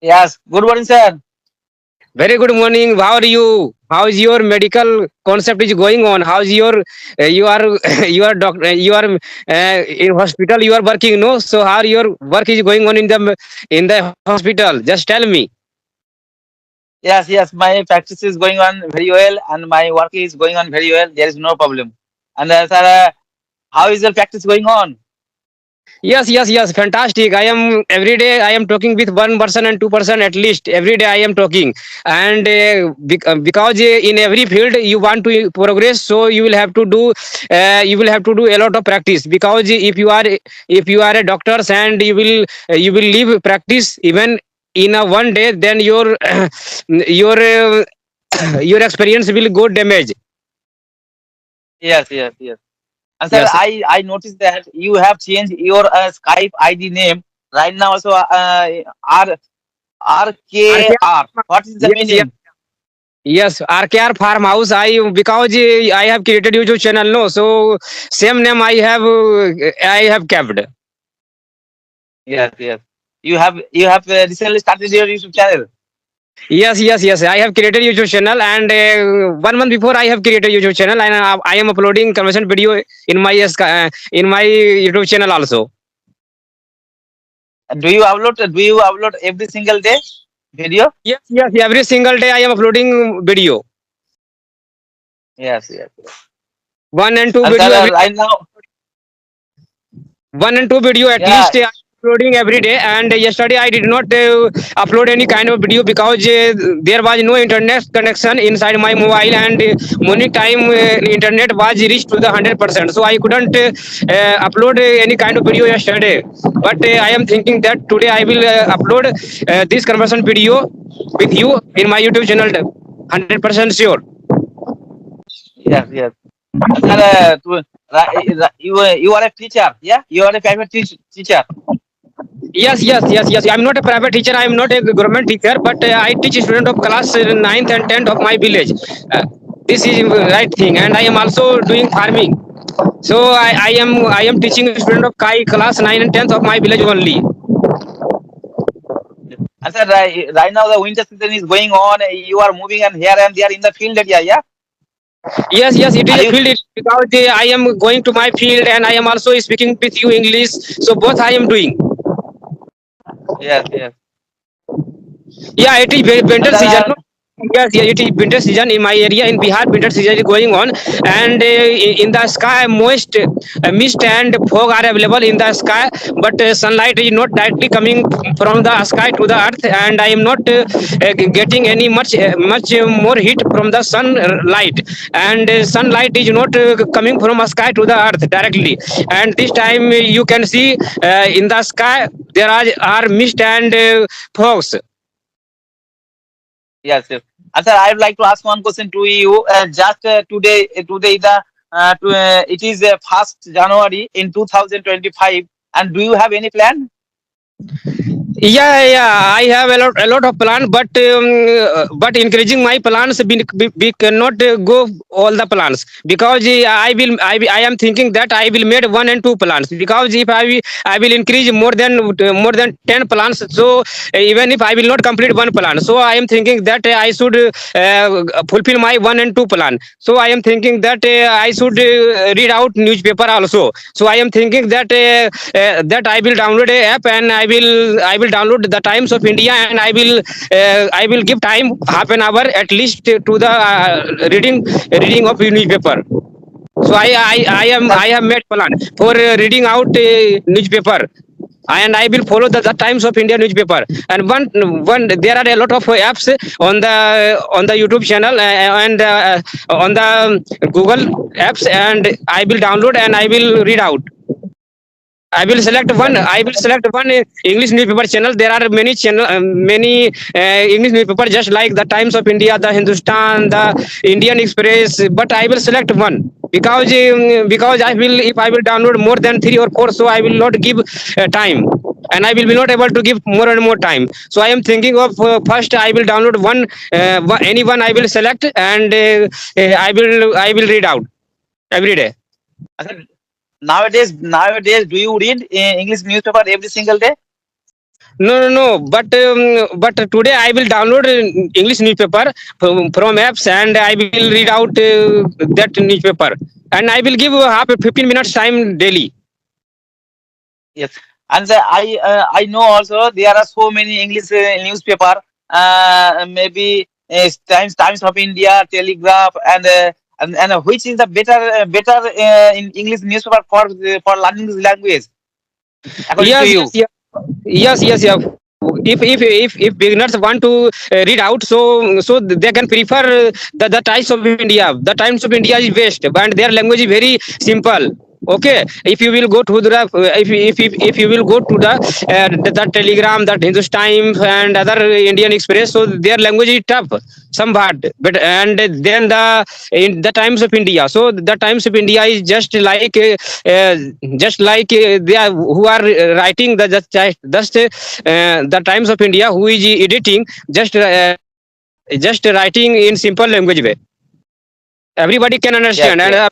Yes. Good morning, sir. Very good morning. How are you? How is your medical concept is going on? How is your you are you are doctor you are in hospital you are working, no? So how your work is going on in the hospital? Just tell me. Yes, yes. My practice is going on very well, and my work is going on very well. There is no problem. And sir, how is your practice going on? Yes. Fantastic. I am every day. I am talking with one person and two-person at least every day. I am talking, and because in every field you want to progress, so you will have to do a lot of practice. Because if you are a doctor and you will leave practice even in a one day, then your your experience will go damage. Yes, yes, yes. And sir, Yes. I noticed that you have changed your Skype ID name right now. Also, RKR. What is the Yes. meaning? Yes, RKR Farmhouse. I because I have created YouTube channel, no. So same name I have kept. Yes, yes. You have recently started your YouTube channel. Yes. I have created YouTube channel, and 1 month before I have created YouTube channel, and I am uploading conversation video in my YouTube channel also. Do you upload every single day video? Yes. Every single day I am uploading video. Yes, yes, yes. One and two And sir, video every right now, one and two video at yeah, least I am uploading every day. And yesterday I did not upload any kind of video because there was no internet connection inside my mobile, and morning time internet was reached to the 100%, so I couldn't upload any kind of video yesterday. But I am thinking that today I will upload this conversation video with you in my YouTube channel, 100% sure. yes, yes. And sir, you are a teacher, yeah? You are a private teacher. Yes. I'm not a private teacher. I'm not a government teacher, but I teach student of class ninth and 10th of my village. Uh, this is right thing, and I am also doing farming. So I am teaching student of class 9 and 10th of my village only. And sir, right now the winter season is going on. You are moving and here and there in the field area, yeah? Yes. It is Are a you? field because I am going to my field and I am also speaking with you English. So both I am doing. Yes, yes. Yeah, it is And winter sir, season. No? Yes, it is winter season in my area in Bihar. Winter season is going on, and in the sky, moist mist and fog are available in the sky. But sunlight is not directly coming from the sky to the earth, and I am not getting any much more heat from the sunlight. And sunlight is not coming from a sky to the earth directly. And this time you can see in the sky there are mist and fogs. yes, yes. And sir, I would like to ask one question to you. Just today it is 1st January in 2025. And do you have any plan? Yeah. I have a lot of plans, but increasing my plans, we cannot go all the plans because I am thinking that I will make one and two plans because if I will increase more than 10 plans, so even if I will not complete one plan, so I am thinking that I should fulfill my one and two plan. So I am thinking that I should read out newspaper also. So I am thinking that that I will download a app and I will download the Times of India, and I will give time half an hour at least to the reading of newspaper. So Sir, I have made plan for reading out newspaper, and I will follow the Times of India newspaper. And one there are a lot of apps on the YouTube channel and on the Google apps, and I will download and I will read out. I will select one. yes, I will select one English newspaper channel. There are many English newspaper just like the Times of India, the Hindustan, the Indian Express. But I will select one because I will if I will download more than three or four, so I will not give time, and I will be not able to give more and more time. So I am thinking of first I will download any one I will select, and I will read out every day. I said, nowadays, do you read English newspaper every single day? No, no, no. But today I will download English newspaper from apps, and I will read out that newspaper, and I will give half 15 minutes time daily. Yes, and I know also there are so many English newspaper, maybe Times of India, Telegraph, and which is the better in English newspaper for learning this language according to Yes, you? yes, yes, yes, yes, yes. If beginners want to read out, so they can prefer the Times of India. The Times of India is best, and their language is very simple. Okay, if you will go to the if you will go to the Telegram, that Hindustan and other Indian Express, so their language is tough, somewhat. But and then in the Times of India, so the Times of India is uh, just like they are who are writing the Times of India, who is editing, just writing in simple language way, everybody can Yes, understand. And yes.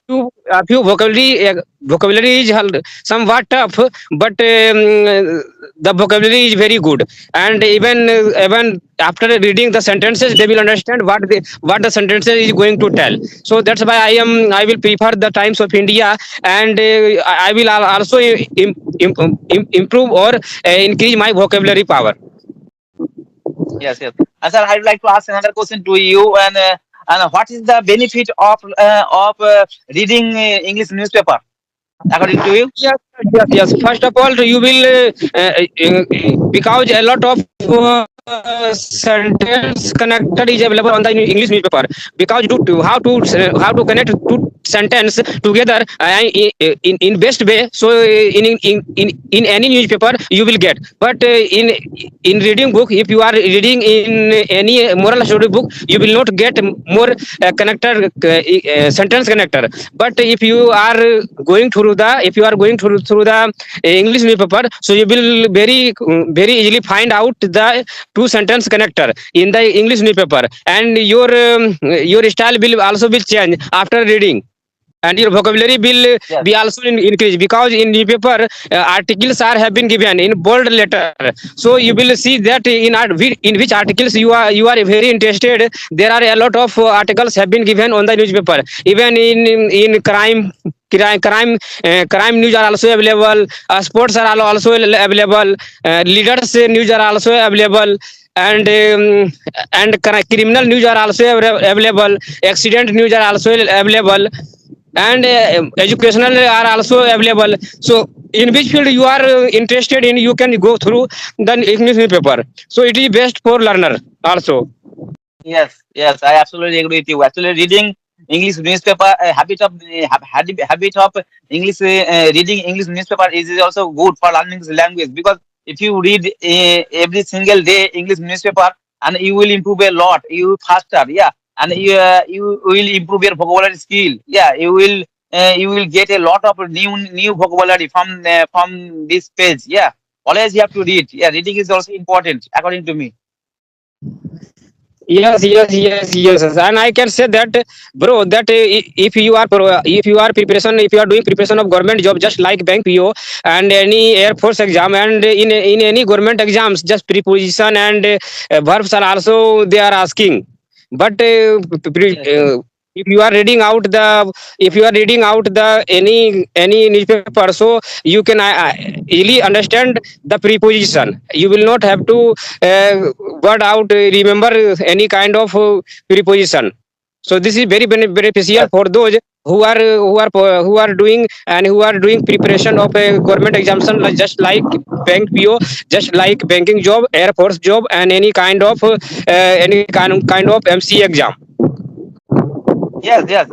a few vocabulary is somewhat tough, but the vocabulary is very good. And even after reading the sentences, they will understand what the sentences is going to tell. So that's why I will prefer the Times of India. And I will also improve or increase my vocabulary power. Yes, yes. And sir, I'd like to ask another question to you. And what is the benefit of reading English newspaper according to you? Yes, yes, yes. First of all, you will because a lot of sentence connector is available on the English newspaper. Because how to connect two sentence together in best way. So in any newspaper you will get. But in reading book, if you are reading in any moral story book, you will not get more sentence connector. But if you are going through the English newspaper, so you will very easily find out the two sentence connector in the English newspaper. And your style will also will change after reading, and your vocabulary will Yes. be also increase, because in newspaper articles are have been given in bold letter. So you will see that in which articles you are very interested. There are a lot of articles have been given on the newspaper. Even in crime news are also available. Sports are also available. Leaders news are also available. And criminal news are also available. Accident news are also available. And educational are also available. So in which field you are interested in, you can go through the English newspaper. So it is best for learner also. Yes, yes, I absolutely agree with you. Actually, reading English newspaper, habit of English reading English newspaper is also good for learning the language, because if you read every single day English newspaper, and you will improve a lot, you faster, yeah, and you will improve your vocabulary skill, yeah, you will get a lot of new vocabulary from this page, yeah. Always you have to read, yeah. Reading is also important according to me. Yes, yes, yes, yes, yes. And I can say that, bro, that if you are preparation, if you are doing preparation of government job, just like bank PO and any air force exam, and in any government exams, just preposition and verbs are also they are asking. But Yes, if you are reading out the any newspaper, so you can easily understand the preposition. You will not have to word out remember any kind of preposition. So this is very beneficial yes. for those who are doing and who are doing preparation of a government examination, just like bank PO, just like banking job, air force job, and any kind of MC exam. Yes, yes.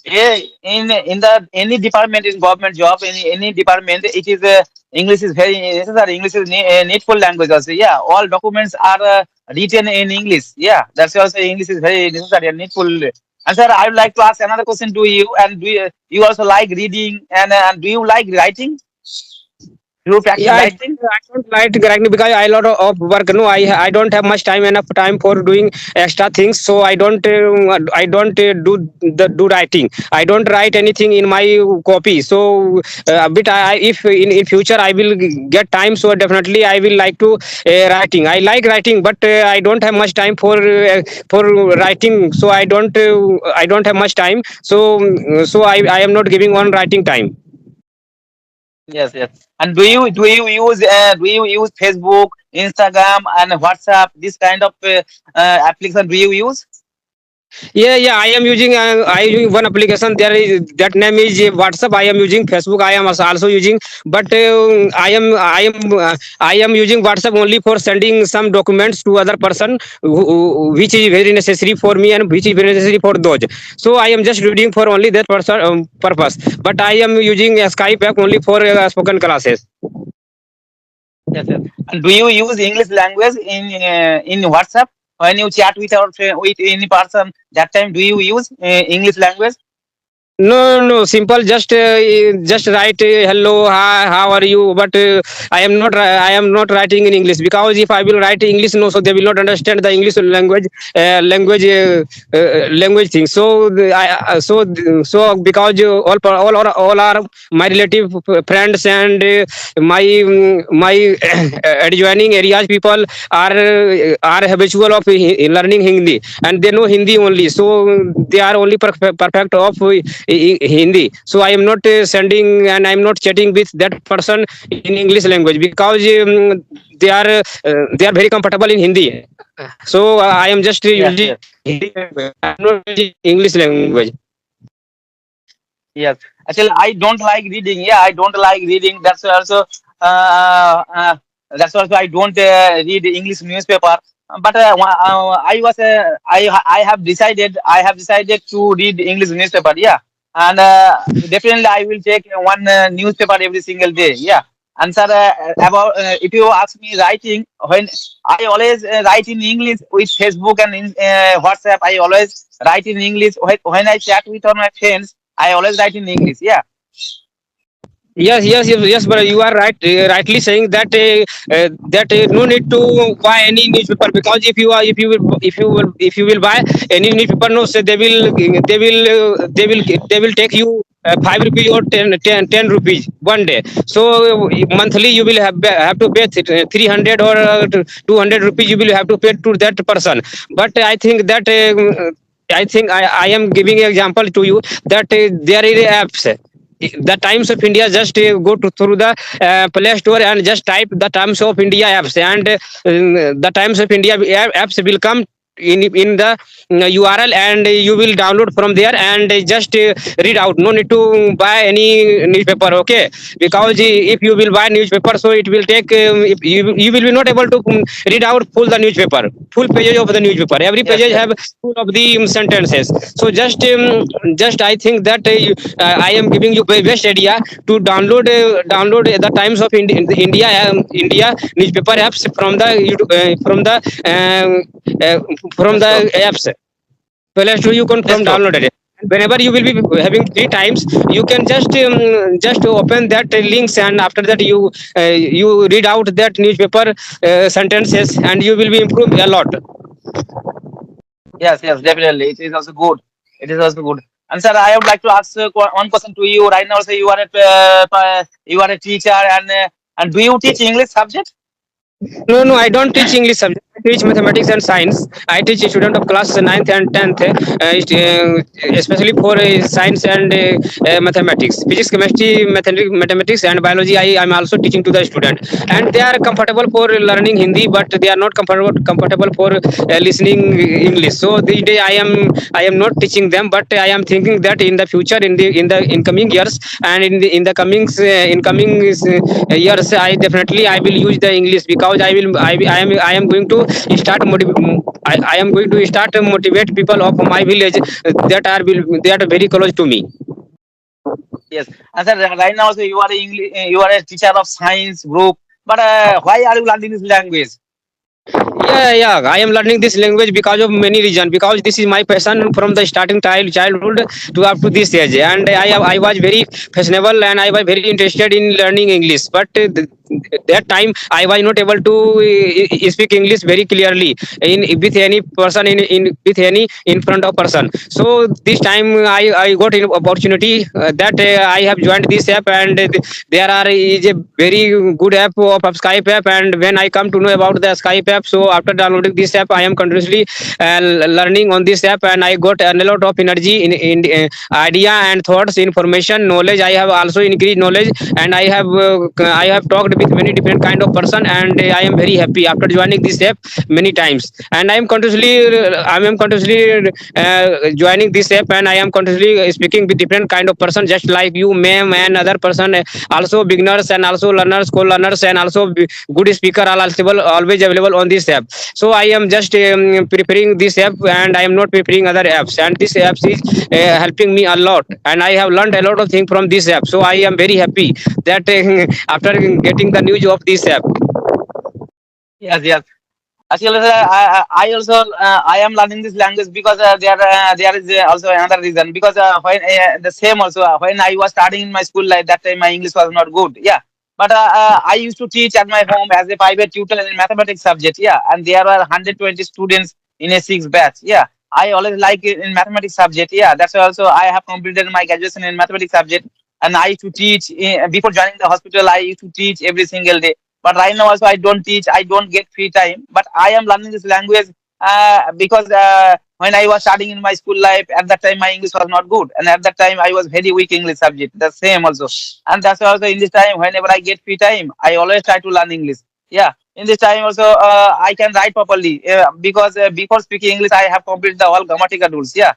In the any department in government job, any department, it is English is very necessary. English is needful language also. Yeah, all documents are written in English. Yeah, that's also English is very necessary and needful. And sir, I would like to ask another question to you. And do you also like reading, and do you like writing? Do you practice Yeah, writing? I don't like correctly because I lot of work. No, I don't have much time, enough time for doing extra things. So I don't do writing. I don't write anything in my copy. So bit if in future I will get time, so definitely I will like to writing. I like writing, but I don't have much time for writing. So I don't have much time. So I am not giving on writing time. Yes, yes. And do you use Facebook, Instagram, and WhatsApp? This kind of application do you use? Yeah. I using one application. There is that name is WhatsApp. I am using Facebook. I am also using, but I am using WhatsApp only for sending some documents to other person, which is very necessary for me and which is very necessary for those. So I am just reading for only that person purpose. But I am using Skype app only for spoken classes. Yes, yes. And do you use English language in WhatsApp when you chat with any person? That time, do you use English language? No. Simple. Just write hello, hi, how are you? But I am not writing in English, because if I will write English, no, so they will not understand the English language thing. So because all are my relative friends, and my adjoining areas people are habitual of learning Hindi, and they know Hindi only. So they are only perfect of Hindi. So I am not sending, and I am not chatting with that person in English language, because they are very comfortable in Hindi. So I am just Yes, using yes, Hindi language. I am not using English language. yes. Actually, I don't like reading. Yeah, I don't like reading. Uh, uh, that's also I don't read English newspaper. But I have decided to read English newspaper. Yeah, and definitely I will take one newspaper every single day. Yeah. And sir, about if you ask me writing, when I always write in English with Facebook and in WhatsApp, I always write in English. When I chat with all my friends, I always write in English. Yeah. Yes, but you are rightly saying that no need to buy any newspaper, because if you will buy any newspaper, no, so they will take you 5 rupees or 10 rupees one day. So monthly you will have to pay 300 or 200 rupees you will have to pay to that person. But I am giving an example to you that there is apps. The Times of India, just go to through the Play Store and just type the Times of India apps, and the Times of India apps will come in the URL, and you will download from there, and just read out. No need to buy any newspaper, okay? Because if you will buy newspaper, so it will take if you will be not able to read out full pages of the newspaper. Every Yes. page Yes. have full of the sentences. So just I think that I am giving you best idea to download the Times of India newspaper apps from the from Play the Store. apps. Play Store, you can Play from Store. download it. Whenever you will be having free times, you can just open that links, and after that you read out that newspaper sentences, and you will be improved a lot. Yes. Yes. Definitely. It is also good. It is also good. And sir, I would like to ask one question to you right now. Say you are a teacher, and do you teach English subject? No, I don't teach English subject. I teach mathematics and science. I teach a student of class ninth and 10th, especially for science and mathematics. Physics, chemistry, mathematics and biology, I am also teaching to the student. And they are comfortable for learning Hindi, but they are not comfortable for listening English. So these day I am not teaching them, but I am thinking that in the future, in the incoming years, and in the incoming years, I will use the English, because I am going to I am going to start motivate people of my village that are very close to me. Yes. And sir, right now, so you are a teacher of science group, but why are you learning this language? Yeah, I am learning this language because of many reasons. Because this is my passion from the starting childhood to up to this age, and I was very fashionable and I was very interested in learning English. But that time I was not able to speak English very clearly in with any person in with any in front of person. So this time I got an opportunity that I have joined this app, and there are is a very good app of Skype app. And when I come to know about the Skype app, so after downloading this app I am continuously learning on this app, and I got a lot of energy in idea and thoughts, information, knowledge. I have also increased knowledge, and I have talked with many different kind of person, and I am very happy after joining this app many times. And I am continuously joining this app, and I am continuously speaking with different kind of person, just like you, ma'am, and other person, also beginners and also learners, co-learners, and also good speaker are also always available on this app. So I am just preparing this app, and I am not preparing other apps, and this app is helping me a lot, and I have learned a lot of things from this app. So I am very happy that after getting the news of this app. Yes, yes. Actually, sir, I also I am learning this language because there is also another reason, because when the same also when I was starting in my school life, that time my English was not good. Yeah, but I used to teach at my home as a private tutor in mathematics subject. Yeah, and there were 120 students in a six batch. Yeah, I always like it in mathematics subject. Yeah, that's why also I have completed my graduation in mathematics subject, and I used to teach before joining the hospital. I used to teach every single day, but right now also I don't teach, I don't get free time, but I am learning this language because when I was starting in my school life, at that time my English was not good, and at that time I was very weak English subject, the same also. And that's why also in this time, whenever I get free time, I always try to learn English. Yeah, in this time also I can write properly because before speaking English I have completed the all grammatical rules. Yeah,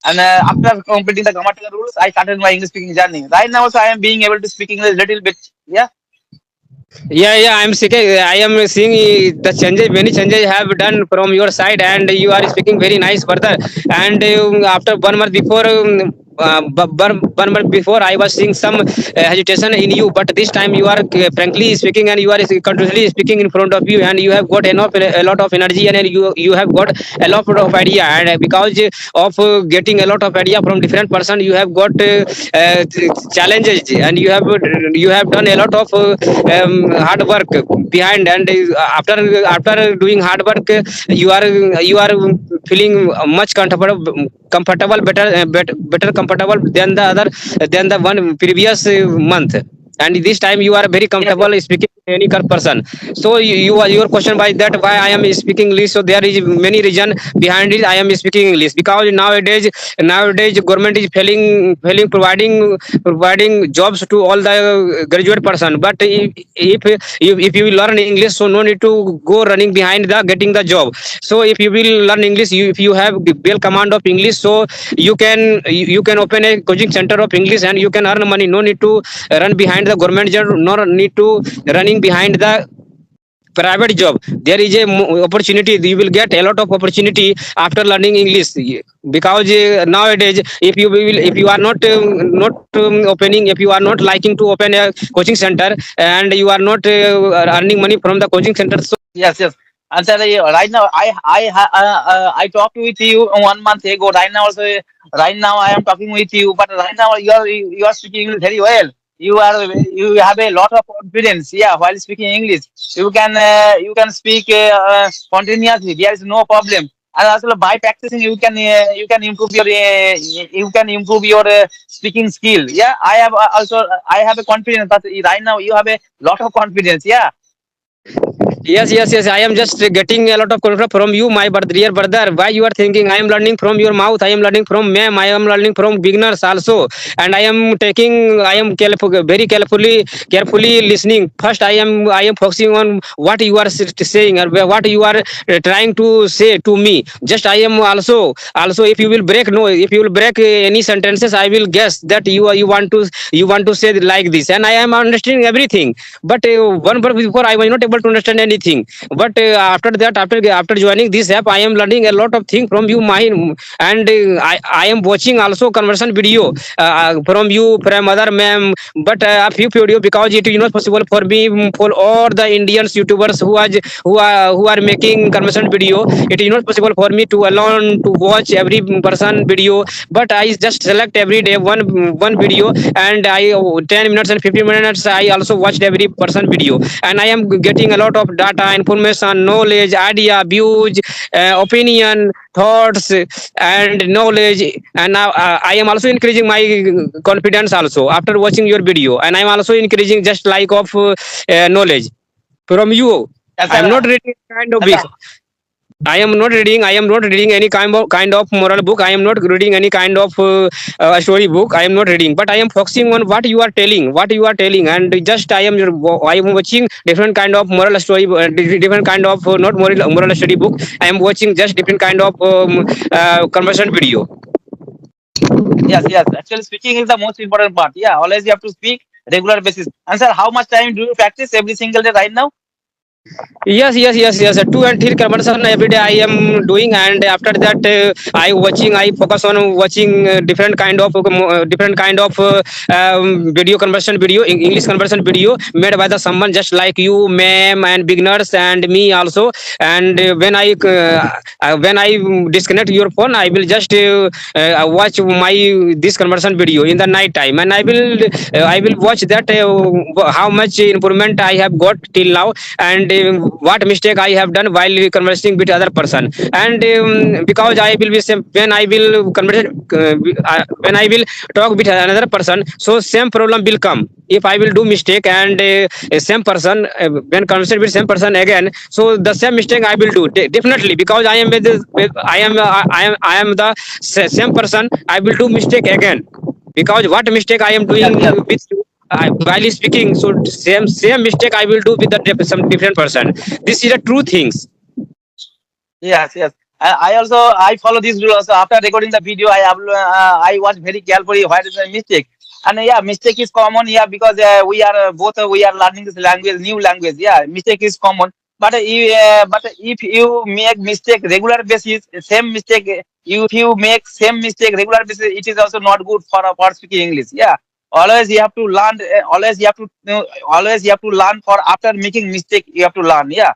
and after completing the grammatical rules I started my English speaking journey. Right now also I am being able to speak English little bit. Yeah. Yeah, I am seeing the changes, many changes have done from your side, and you are speaking very nice further. And after 1 month before, 1 month before, I was seeing some hesitation in you, but this time you are frankly speaking, and you are continuously speaking in front of you, and you have got enough a lot of energy, and you have got a lot of idea, and because of getting a lot of idea from different person, you have got challenges, and you have done a lot of hard work behind, and after doing hard work, you are feeling much comfortable, better comfortable than the other, than the one previous month. And this time you are very Yes, yes. comfortable speaking to any person. So your question by that, why I am speaking English, so there is many reason behind it. I am speaking English because nowadays government is failing providing jobs to all the graduate person. But if you will learn English, so no need to go running behind the getting the job. So if you will learn English, if you have the well command of English, so you can open a coaching center of English, and you can earn money. No need to run behind the government job, nor need to running behind the private job. There is a opportunity, you will get a lot of opportunity after learning English. Because nowadays if you are not opening, if you are not liking to open a coaching center, and you are not earning money from the coaching center, so Yes, yes. And sir, right now I talked with you 1 month ago. Right now also, right now I am talking with you, but right now you are speaking English very well. You have a lot of confidence. Yeah, while speaking English, you can speak continuously. There is no problem. And also by practicing, you can improve your you can improve your speaking skill. Yeah, I have also I have a confidence. But right now you have a lot of confidence. Yeah. Yes. I am just getting a lot of confidence from you, my dear brother. Why you are thinking? I am learning from your mouth. I am learning from ma'am. I am learning from beginners also, and I am taking. I am very carefully listening. First, I am focusing on what you are saying, or what you are trying to say to me. Just I am also if you will break, no, if you will break any sentences, I will guess that you want to say like this, and I am understanding everything. But 1 month before, I was not able to understand anything. But after that, after joining this app, I am learning a lot of things from you, mine, and I am watching also conversion video from you, from other ma'am. But a few video, because it is not possible for me, for all the Indians YouTubers who are making conversion video. It is not possible for me to alone to watch every person video, but I just select every day one video, and I 10 minutes and 15 minutes I also watched every person video, and I am getting a lot of data, information, knowledge, idea, views, opinion, thoughts, and knowledge. And now I am also increasing my confidence also after watching your video, and I am also increasing just like of knowledge from you. Yes, I sir. am not reading kind of Yes, big. sir. I am not reading. I am not reading any kind of moral book. I am not reading any kind of story book. I am not reading, but I am focusing on what you are telling. What you are telling, and just I am watching different kind of moral story, different kind of not moral study book. I am watching just different kind of conversion video. Yes, yes. Actually, speaking is the most important part. Yeah, always you have to speak regular basis. And sir, how much time do you practice every single day right now? Yes. 2 and 3 conversation every day I am doing, and after that I focus on watching different kind of video conversion video, English conversion video made by the someone just like you, ma'am, and beginners, and me also. And when I disconnect your phone, I will just watch my this conversion video in the night time, and I will watch that how much improvement I have got till now, and what mistake I have done while conversing with other person. And because I will be same when I will when I will talk with another person, so same problem will come if I will do mistake, and same person when conversation with same person again, so the same mistake I will do definitely, because I am I am the same person. I will do mistake again, because what mistake I am Yes, doing yes. with while speaking, so same mistake I will do with some different person. This is a true things. Yes, yes. I also I follow this rule also. After recording the video, I watch very carefully what is the mistake. And yeah, mistake is common. Yeah, because we are both we are learning this language, new language. Yeah, mistake is common. But if you make mistake regular basis, same mistake. If you make same mistake regular basis, it is also not good for speaking English. Yeah, always you have to learn. Always you have to learn for after making mistake. You have to learn. Yeah.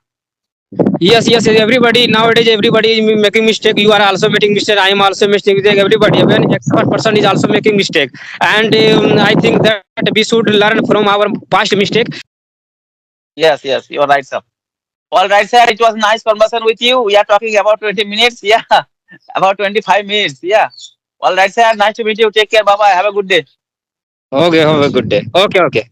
Yes. Everybody nowadays, everybody is making mistake. You are also making mistake. I am also making mistake. Everybody, even expert person is also making mistake. And I think that we should learn from our past mistake. Yes, yes, you're right, sir. All right, sir. It was nice conversation with you. We are talking about 20 minutes. Yeah, about 25 minutes. Yeah. All right, sir. Nice to meet you. Take care. Bye bye. Have a good day. Okay, have a good day. Okay.